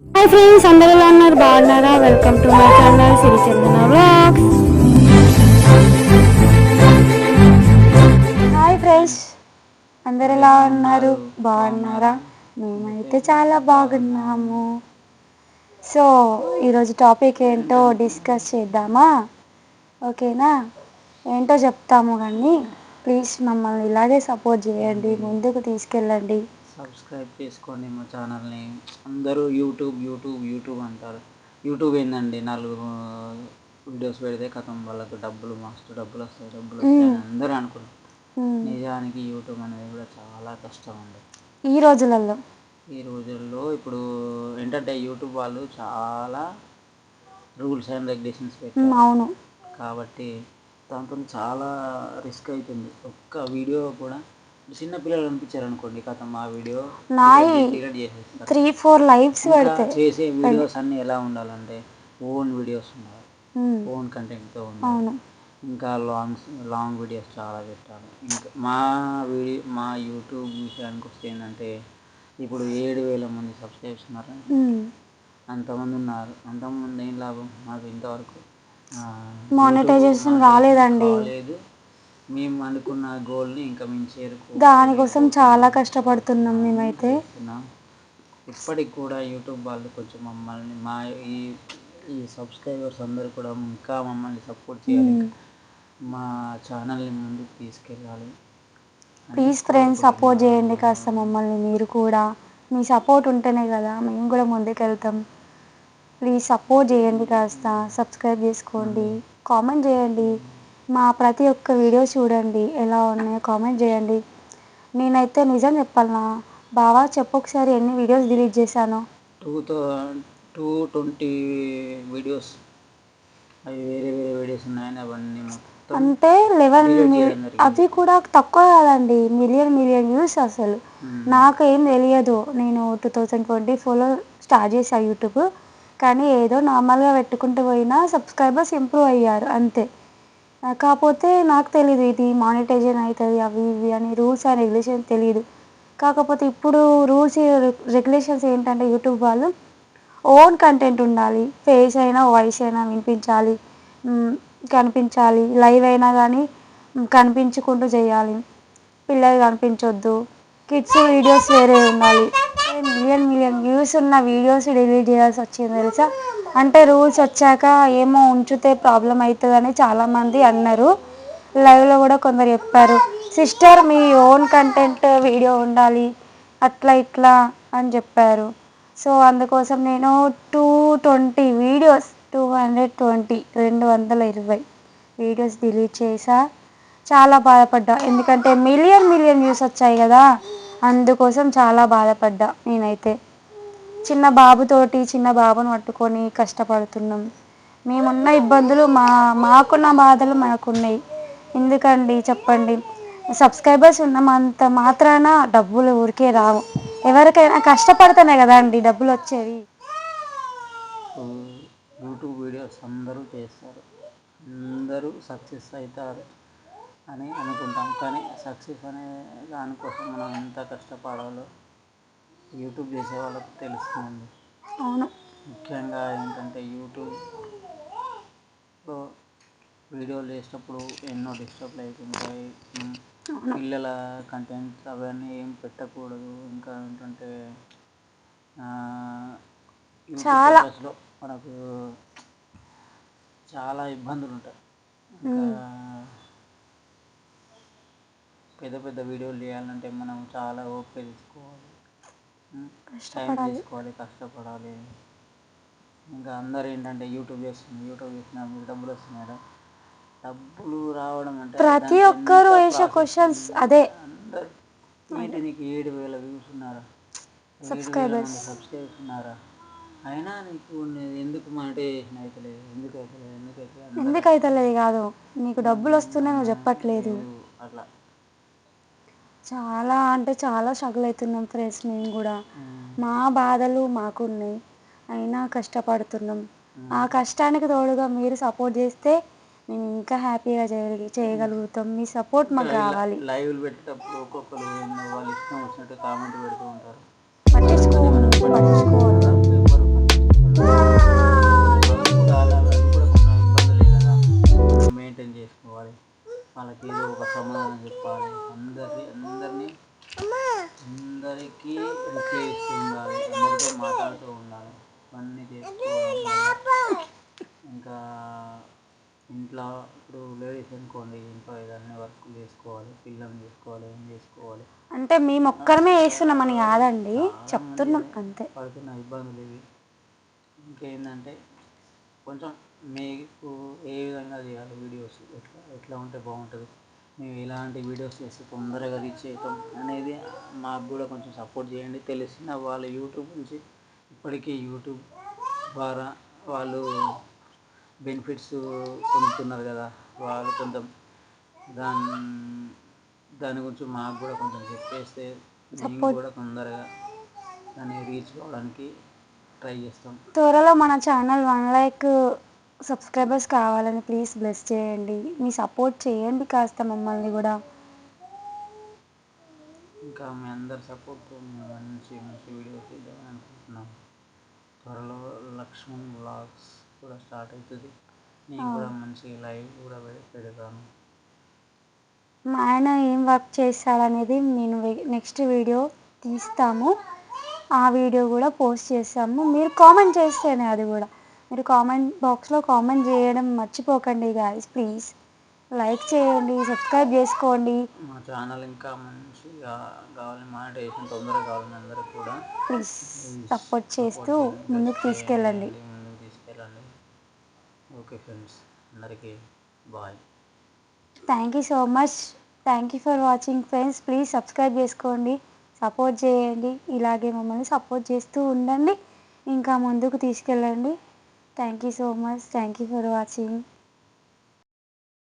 Hi friends, అందరూ ఎలా ఉన్నారు? బాగున్నారా? Welcome to my channel Siri Chandana vlogs. Hi friends, అందరు ఎలా ఉన్నారు? బాగున్నారా? మేమైతే చాలా బాగున్నాము. సో ఈరోజు టాపిక్ ఏంటో డిస్కస్ చేద్దామా? ఓకేనా? ఏంటో చెప్తాము కానీ ప్లీజ్ మమ్మల్ని ఇలాగే సపోర్ట్ చేయండి, ముందుకు తీసుకెళ్ళండి. సబ్స్క్రైబ్ చేసుకోండి మా ఛానల్ని. అందరూ యూట్యూబ్ యూట్యూబ్ యూట్యూబ్ అంటారు. యూట్యూబ్ ఏందండి, 4 వీడియోస్ పెడితే కథం వాళ్ళకు డబ్బులు మస్తు డబ్బులు వస్తాయి అని అందరూ అనుకున్నారు. నిజానికి యూట్యూబ్ అనేది కూడా చాలా కష్టం అండి ఈ రోజుల్లో. ఇప్పుడు ఏంటంటే యూట్యూబ్ వాళ్ళు చాలా రూల్స్ అండ్ రెగ్యులేషన్స్ పెట్టారు. అవును. కాబట్టి దాంతో చాలా రిస్క్ అవుతుంది. ఒక్క వీడియో కూడా చిన్న పిల్లలు అనిపించారు అనుకోండి, కథ మా వీడియో డిలీట్ చేసేస్తారు. 3-4 లైవ్స్ చేసే వీడియోస్ అన్నీ ఎలా ఉండాలంటే ఓన్ వీడియోస్ ఉండాలి, ఓన్ కంటెంట్తో ఉండాలి. ఇంకా లాంగ్ వీడియోస్ చాలా పెట్టాలి. ఇంకా మా యూట్యూబ్ విషయానికి వస్తే ఏంటంటే ఇప్పుడు 7,000 మంది సబ్స్క్రైబర్స్ ఉన్నారు. అంతమంది ఉన్నారు. అంతమంది ఏం లాభం? మాకు ఇంతవరకు మానిటైజేషన్ రాలేదండి. మేము అనుకున్న గోల్ని ఇంకా మేము దానికోసం చాలా కష్టపడుతున్నాం మేమైతే. ఇప్పటికి కూడా యూట్యూబ్ వాళ్ళు కొంచెం మమ్మల్ని ఈ సబ్స్క్రైబర్స్ అందరూ కూడా ఇంకా మమ్మల్ని సపోర్ట్ చేయాలి, మా ఛానల్ని ముందుకు తీసుకెళ్ళాలి. ప్లీజ్ ఫ్రెండ్స్, సపోర్ట్ చేయండి కాస్త మమ్మల్ని. మీరు కూడా, మీ సపోర్ట్ ఉంటేనే కదా మేము కూడా ముందుకు వెళ్తాం. ప్లీజ్ సపోర్ట్ చేయండి, కాస్త సబ్స్క్రైబ్ చేసుకోండి, కామెంట్ చేయండి. మా ప్రతి ఒక్క వీడియో చూడండి, ఎలా ఉన్నాయో కామెంట్ చేయండి. నేనైతే నిజం చెప్పాలనా బావా, చెప్పు ఒకసారి ఎన్ని వీడియోస్ డిలీట్ చేశాను? 220 వీడియోస్. అవి వేరే వీడియోస్ ఉన్నాయని అవన్నీ అంటే 11 అవి కూడా తక్కువ కాదండి, మిలియన్ వ్యూస్. అసలు నాకు ఏం తెలియదు. నేను 2024లో స్టార్ట్ చేశాను యూట్యూబ్. కానీ ఏదో నార్మల్గా పెట్టుకుంటూ పోయినా సబ్స్క్రైబర్స్ ఇంప్రూవ్ అయ్యారు అంతే. కాకపోతే నాకు తెలియదు ఇది మానిటైజేషన్ అవుతుంది అవి ఇవి అని రూల్స్ అండ్ రెగ్యులేషన్స్ తెలియదు. కాకపోతే ఇప్పుడు రూల్స్ రెగ్యులేషన్స్ ఏంటంటే యూట్యూబ్ వాళ్ళు ఓన్ కంటెంట్ ఉండాలి, ఫేస్ అయినా వాయిస్ అయినా వినిపించాలి, కనిపించాలి, లైవ్ అయినా కానీ కనిపించుకుంటూ చేయాలి, పిల్లలు కనిపించొద్దు, కిడ్స్ వీడియోస్ వేరే ఉండాలి. మిలియన్ వ్యూస్ ఉన్న వీడియోస్ డిలీట్ చేయాల్సి వచ్చింది తెలుసా. అంటే రూల్స్ వచ్చాక ఏమో ఉంచితే ప్రాబ్లం అవుతుందని చాలామంది అన్నారు. లైవ్లో కూడా కొందరు చెప్పారు, సిస్టర్ మీ ఓన్ కంటెంట్ వీడియో ఉండాలి అట్లా ఇట్లా అని చెప్పారు. సో అందుకోసం నేను 220 వీడియోస్ 220 వీడియోస్ డిలీట్ చేసా. చాలా బాధపడ్డా, ఎందుకంటే మిలియన్ వ్యూస్ వచ్చాయి కదా, అందుకోసం చాలా బాధపడ్డా నేనైతే. చిన్న బాబును పట్టుకొని కష్టపడుతున్నాం. మేమున్న ఇబ్బందులు మాకున్న బాధలు మాకున్నాయి. ఎందుకండి చెప్పండి? సబ్స్క్రైబర్స్ ఉన్నంత మాత్రాన డబ్బులు ఊరికే రావు. ఎవరికైనా కష్టపడితేనే కదా అండి డబ్బులు వచ్చేవి. యూట్యూబ్ వీడియోస్ అందరూ చేస్తారు, అందరూ సక్సెస్ అవుతారు అని అనుకుంటాం. కానీ సక్సెస్ అనే దానికోసం మనం ఎంత కష్టపడాలో యూట్యూబ్ చేసే వాళ్ళకి తెలుస్తుంది. అవును. ముఖ్యంగా ఏంటంటే యూట్యూబ్లో వీడియోలు చేసేటప్పుడు ఎన్నో డిస్టర్బ్లు అవుతుంటాయి. పిల్లల కంటెంట్స్ అవన్నీ ఏం పెట్టకూడదు. ఇంకా ఏంటంటే చాలా యూట్యూబ్లో మనకు చాలా ఇబ్బందులు ఉంటాయి. ఇంకా పెద్ద వీడియోలు చేయాలంటే మనం చాలా ఓపిక తీసుకోవాలి, టైం తీసుకోవాలి, కష్టపడాలి. ఇంకా అందరూ ఏంటంటే యూట్యూబ్ చేస్తున్నా మీకు డబ్బులు వస్తున్నాయి. డబ్బులు రావడం అంటే ప్రతి ఒక్కరు వేసే క్వశ్చన్స్ అదే. అందరు ఏంటి, నీకు 7,000 వ్యూస్ ఉన్నారా, 7,000 మంది సబ్స్క్రైబర్స్ ఉన్నారా, అయినా నీకు ఎందుకు మానిటైజేషన్ అవుతలేదు, ఎందుకు అవుతలేదు కాదు, నీకు డబ్బులు వస్తున్నాయి నువ్వు చెప్పట్లేదు. అట్లా చాలా అంటే చాలా స్ట్రగుల్ అవుతున్నాం ఫ్రెండ్స్. మేము కూడా మా బాధలు మాకున్నాయి, అయినా కష్టపడుతున్నాం. ఆ కష్టానికి తోడుగా మీరు సపోర్ట్ చేస్తే మేము ఇంకా హ్యాపీగా చేయగలుగుతాం. మీ సపోర్ట్ మాకు కావాలి. లైవ్లు పెట్టేటప్పుడు ఒక్కొక్కరు వాళ్ళు ఇష్టం వచ్చినట్టు కామెంట్ పెడుతూ ఉంటారు. పట్టించుకోవద్దు. కష్టపడుతూ ఉండాలి. ఇవన్నీ చేసుకోవడం వల్ల ఇంకా ఇంట్లో ఇప్పుడు లేడీస్ అనుకోండి, ఇంట్లో ఏదైనా వర్క్ చేసుకోవాలి, పిల్లల్ని చూసుకోవాలి, ఏం చేసుకోవాలి. అంటే మేము ఒక్కరమే చేస్తున్నామని కాదండి, చాలామంది చెప్తున్నాం అంతే. పడుతున్న ఇబ్బందులు ఇవి. ఇంకేంటంటే కొంచెం మీకు ఏ విధంగా చేయాలి వీడియోస్, ఎట్లా ఎట్లా ఉంటే బాగుంటుంది, మేము ఎలాంటి వీడియోస్ చేస్తే తొందరగా రీచ్ అవుతాం అనేది మాకు కూడా కొంచెం సపోర్ట్ చేయండి. తెలిసిన వాళ్ళు యూట్యూబ్ నుంచి ఇప్పటికీ యూట్యూబ్ ద్వారా వాళ్ళు బెనిఫిట్స్ పొందుతున్నారు కదా, వాళ్ళు కొంచెం దాని దాని గురించి మాకు కూడా కొంచెం చెప్పేస్తే మేము కూడా తొందరగా దాన్ని రీచ్ కావడానికి ట్రై చేస్తాం. త్వరలో మన ఛానల్ 1 లైక్ సబ్స్క్రైబర్స్ కావాలని ప్లీజ్ బ్లెస్ చేయండి, మీ సపోర్ట్ చేయండి కాస్త మమ్మల్ని కూడా. ఇంకా మీ అందరి సపోర్ట్తో మేము మంచి మంచి వీడియోస్ తీద్దామని అనుకుంటున్నాం. త్వరలో లక్ష్మణ్ వ్లాగ్స్ కూడా స్టార్ట్ అవుతుంది. నేను కూడా మంచి లైవ్ కూడా పెడతాను. మా ఆయన ఏం వర్క్ చేస్తాడనేది నేను నెక్స్ట్ వీడియో తీస్తాము, ఆ వీడియో కూడా పోస్ట్ చేస్తాము. మీరు కామెంట్ చేస్తేనే అది కూడా, మీరు కామెంట్ బాక్స్లో కామెంట్ చేయడం మర్చిపోకండి గాయస్. ప్లీజ్ లైక్ చేయండి, సబ్స్క్రైబ్ చేసుకోండి. మా ఛానల్ ఇంకా మంచిగా కావాలి, మానిటైజేషన్ తొందరగా కావాలని అందరికి కూడా ప్లీజ్ సపోర్ట్ చేస్తూ ముందుకు తీసుకెళ్ళండి. ముందుకు తీసుకెళ్ళండి. ఓకే ఫ్రెండ్స్, అందరికీ bye. Thank you so much, thank you for watching friends. Please subscribe చేసుకోండి, సపోర్ట్ చేయండి, ఇలాగే మమ్మల్ని సపోర్ట్ చేస్తూ ఉండండి, ఇంకా ముందుకు తీసుకెళ్ళండి. Thank you so much, thank you for watching.